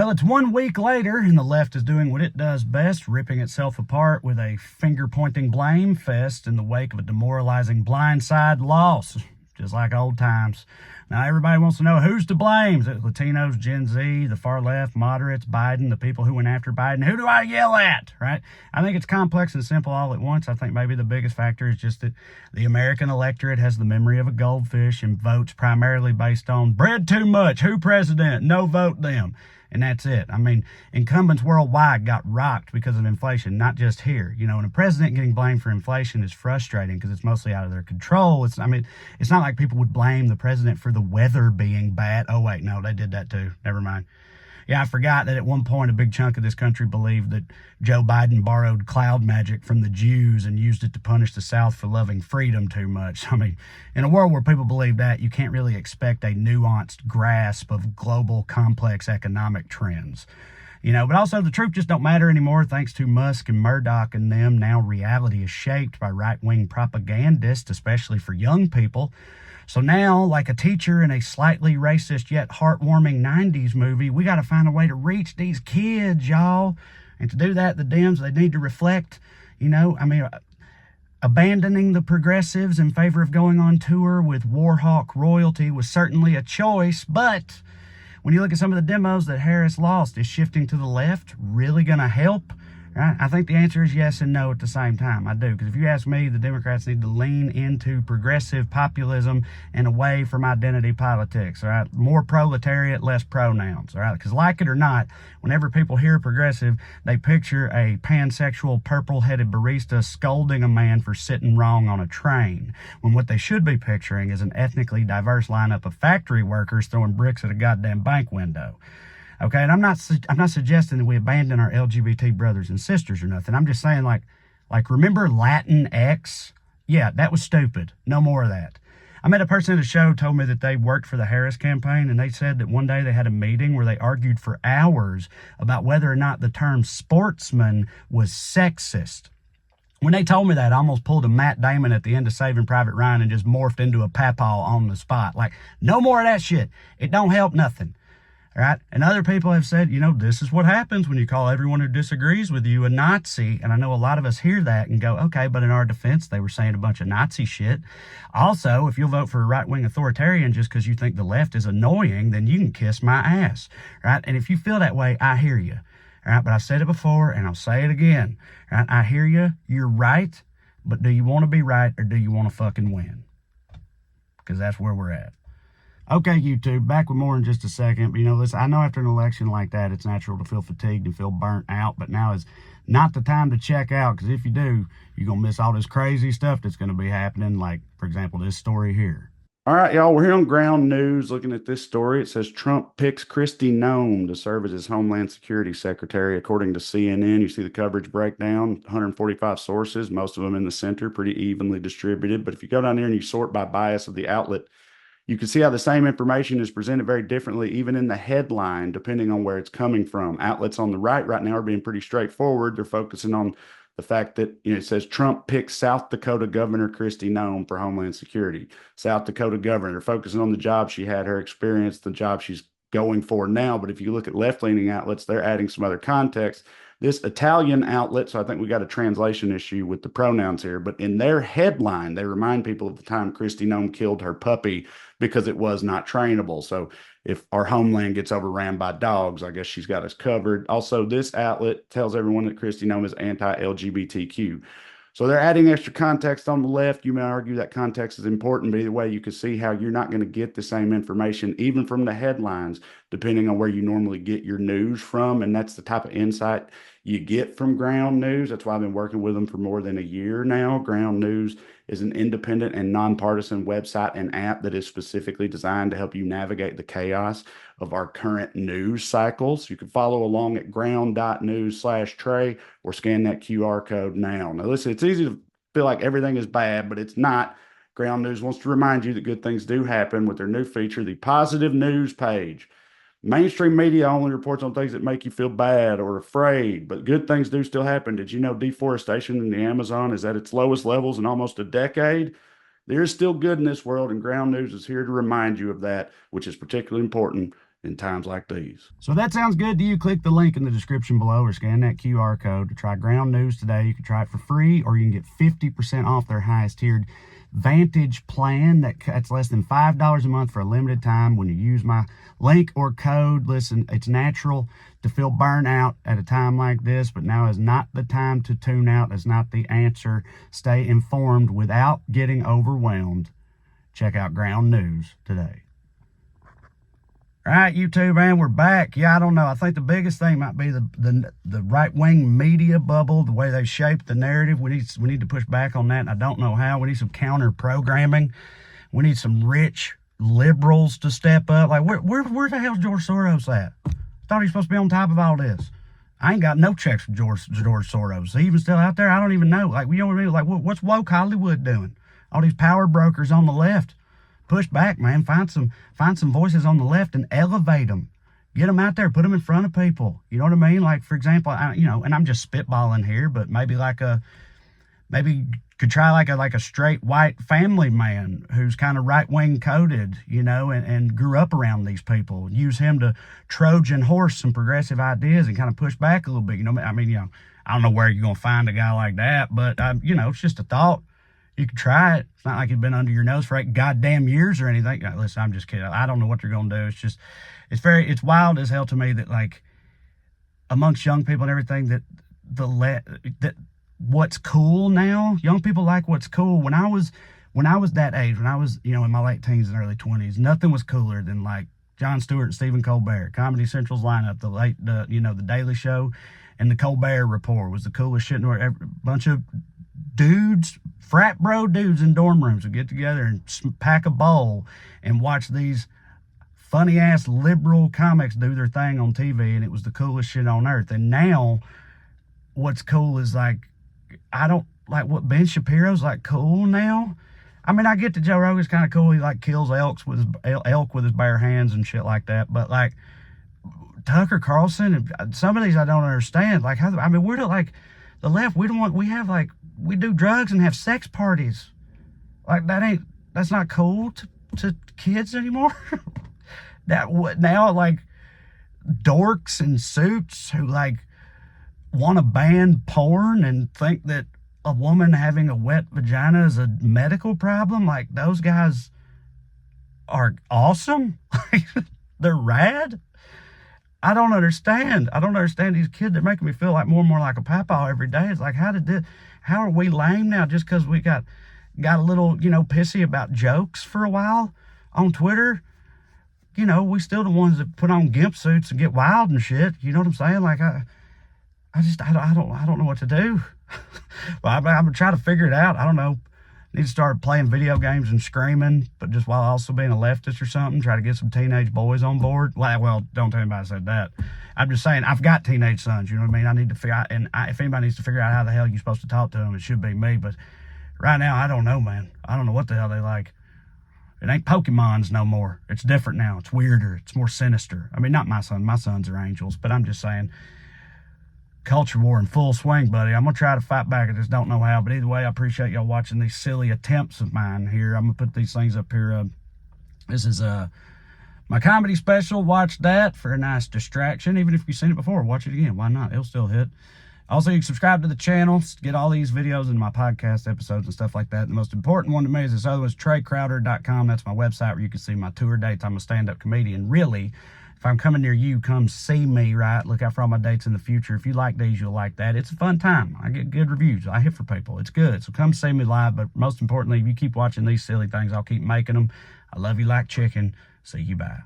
Well, it's 1 week later, and the left is doing what it does best, ripping itself apart with a finger-pointing blame fest in the wake of a demoralizing blindside loss, just like old times. Now, everybody wants to know who's to blame. Is it Latinos, Gen Z, the far left, moderates, Biden, the people who went after Biden? Who do I yell at, right? I think it's complex and simple all at once. I think maybe the biggest factor is just that the American electorate has the memory of a goldfish and votes primarily based on bread too much, who president, no vote them. And that's it. I mean, incumbents worldwide got rocked because of inflation, not just here. You know, and a president getting blamed for inflation is frustrating because it's mostly out of their control. It's not like people would blame the president for the weather being bad. Oh, wait, no, they did that too. Never mind. Yeah, I forgot that at one point a big chunk of this country believed that Joe Biden borrowed cloud magic from the Jews and used it to punish the South for loving freedom too much. I mean, in a world where people believe that, you can't really expect a nuanced grasp of global complex economic trends. You know, but also the truth just don't matter anymore thanks to Musk and Murdoch and them. Now reality is shaped by right-wing propagandists, especially for young people. So now, like a teacher in a slightly racist yet heartwarming 90s movie, we got to find a way to reach these kids, y'all. And to do that, the Dems, they need to reflect, abandoning the progressives in favor of going on tour with Warhawk royalty was certainly a choice. But when you look at some of the demos that Harris lost, is shifting to the left really going to help? Right? I think the answer is yes and no at the same time. I do. Because if you ask me, the Democrats need to lean into progressive populism and away from identity politics. All right? More proletariat, less pronouns. All right? Because like it or not, whenever people hear progressive, they picture a pansexual, purple-headed barista scolding a man for sitting wrong on a train. When what they should be picturing is an ethnically diverse lineup of factory workers throwing bricks at a goddamn bank window. Okay, and I'm not suggesting that we abandon our LGBT brothers and sisters or nothing. I'm just saying, like remember Latin X? Yeah, that was stupid. No more of that. I met a person at a show told me that they worked for the Harris campaign, and they said that one day they had a meeting where they argued for hours about whether or not the term sportsman was sexist. When they told me that, I almost pulled a Matt Damon at the end of Saving Private Ryan and just morphed into a papaw on the spot. Like, no more of that shit. It don't help nothing. Right? And other people have said, this is what happens when you call everyone who disagrees with you a Nazi. And I know a lot of us hear that and go, okay, but in our defense, they were saying a bunch of Nazi shit. Also, if you'll vote for a right-wing authoritarian just because you think the left is annoying, then you can kiss my ass. Right? And if you feel that way, I hear you. Right? But I've said it before and I'll say it again. Right? I hear you. You're right. But do you want to be right or do you want to fucking win? Because that's where we're at. Okay, YouTube, back with more in just a second. But, listen, I know after an election like that, it's natural to feel fatigued and feel burnt out. But now is not the time to check out, because if you do, you're going to miss all this crazy stuff that's going to be happening, like, for example, this story here. All right, y'all, we're here on Ground News looking at this story. It says Trump picks Kristi Noem to serve as his Homeland Security Secretary, according to CNN. You see the coverage breakdown, 145 sources, most of them in the center, pretty evenly distributed. But if you go down there and you sort by bias of the outlet, you can see how the same information is presented very differently, even in the headline, depending on where it's coming from. Outlets on the right now are being pretty straightforward. They're focusing on the fact that it says Trump picks South Dakota Governor Kristi Noem for Homeland Security. South Dakota governor. They're focusing on the job she had, her experience, the job she's going for now. But if you look at left-leaning outlets, they're adding some other context. This Italian outlet, so I think we got a translation issue with the pronouns here, but in their headline, they remind people of the time Kristi Noem killed her puppy because it was not trainable. So if our homeland gets overran by dogs, I guess she's got us covered. Also, this outlet tells everyone that Kristi Noem is anti-LGBTQ. So they're adding extra context on the left. You may argue that context is important, but either way, you can see how you're not going to get the same information, even from the headlines, depending on where you normally get your news from. And that's the type of insight you get from Ground News. That's why I've been working with them for more than a year now. Ground News is an independent and nonpartisan website and app that is specifically designed to help you navigate the chaos of our current news cycles. You can follow along at ground.news/Trey or scan that QR code now. Now, listen, it's easy to feel like everything is bad, but it's not. Ground News wants to remind you that good things do happen with their new feature, the Positive News page. Mainstream media only reports on things that make you feel bad or afraid, but good things do still happen. Did you know deforestation in the Amazon is at its lowest levels in almost a decade? There is still good in this world, and Ground News is here to remind you of that, which is particularly important in times like these. So if that sounds good to you, click the link in the description below or scan that QR code to try Ground News today. You can try it for free, or you can get 50% off their highest tiered Vantage plan. That's less than $5 a month for a limited time when you use my link or code. Listen, it's natural to feel burnout at a time like this, but now is not the time to tune out. It's not the answer. Stay informed without getting overwhelmed. Check out Ground News today. All right, YouTube, man, we're back. Yeah, I don't know. I think the biggest thing might be the right-wing media bubble, the way they shape the narrative. We need to push back on that, and I don't know how. We need some counter-programming. We need some rich liberals to step up. Like, where the hell's George Soros at? I thought he was supposed to be on top of all this. I ain't got no checks from George Soros. Is he even still out there? I don't even know. Like, you know what I mean? Like, what's woke Hollywood doing? All these power brokers on the left. Push back, man. Find some voices on the left and elevate them. Get them out there. Put them in front of people. You know what I mean? Like, for example, and I'm just spitballing here, but maybe could try like a straight white family man who's kind of right-wing coded, and grew up around these people. Use him to Trojan horse some progressive ideas and kind of push back a little bit. I don't know where you're going to find a guy like that, but, it's just a thought. You can try it. It's not like it's been under your nose for 8 goddamn years or anything. Listen, I'm just kidding. I don't know what they're going to do. It's wild as hell to me that, like, amongst young people and everything, that what's cool now, young people like what's cool. When I was that age, when I was, in my late teens and early 20s, nothing was cooler than, like, Jon Stewart and Stephen Colbert. Comedy Central's lineup, the Daily Show and the Colbert Report was the coolest shit in the world. A bunch of dudes, frat bro dudes in dorm rooms would get together and pack a bowl and watch these funny ass liberal comics do their thing on TV, and it was the coolest shit on earth. And now what's cool is, like, I don't like what Ben Shapiro's like cool now. I mean, I get that Joe Rogan's kind of cool. He like kills elk with his bare hands and shit like that. But like Tucker Carlson and some of these I don't understand. Like we're like the left. We do drugs and have sex parties. Like that's not cool to kids anymore. Now like dorks in suits who like want to ban porn and think that a woman having a wet vagina is a medical problem. Like, those guys are awesome. They're rad. I don't understand these kids. They're making me feel like more and more like a papaw every day. It's like, how are we lame now just because we got a little, pissy about jokes for a while on Twitter? We still the ones that put on gimp suits and get wild and shit. You know what I'm saying? Like, I don't know what to do. Well, I'm gonna try to figure it out. I don't know. Need to start playing video games and screaming, but just while also being a leftist or something. Try to get some teenage boys on board. Well, don't tell anybody I said that. I'm just saying, I've got teenage sons. You know what I mean? I need to figure out, if anybody needs to figure out how the hell you're supposed to talk to them, it should be me. But right now, I don't know, man. I don't know what the hell they like. It ain't Pokemons no more. It's different now. It's weirder. It's more sinister. I mean, not my son. My sons are angels, but I'm just saying, culture war in full swing, buddy. I'm going to try to fight back. I just don't know how. But either way, I appreciate y'all watching these silly attempts of mine here. I'm going to put these things up here. This is my comedy special. Watch that for a nice distraction. Even if you've seen it before, watch it again. Why not? It'll still hit. Also, you can subscribe to the channel, get all these videos and my podcast episodes and stuff like that. The most important one to me is this other one, TreyCrowder.com. That's my website where you can see my tour dates. I'm a stand-up comedian. Really, if I'm coming near you, come see me, right? Look out for all my dates in the future. If you like these, you'll like that. It's a fun time. I get good reviews. I hit for people. It's good. So come see me live. But most importantly, if you keep watching these silly things, I'll keep making them. I love you like chicken. See you. Bye.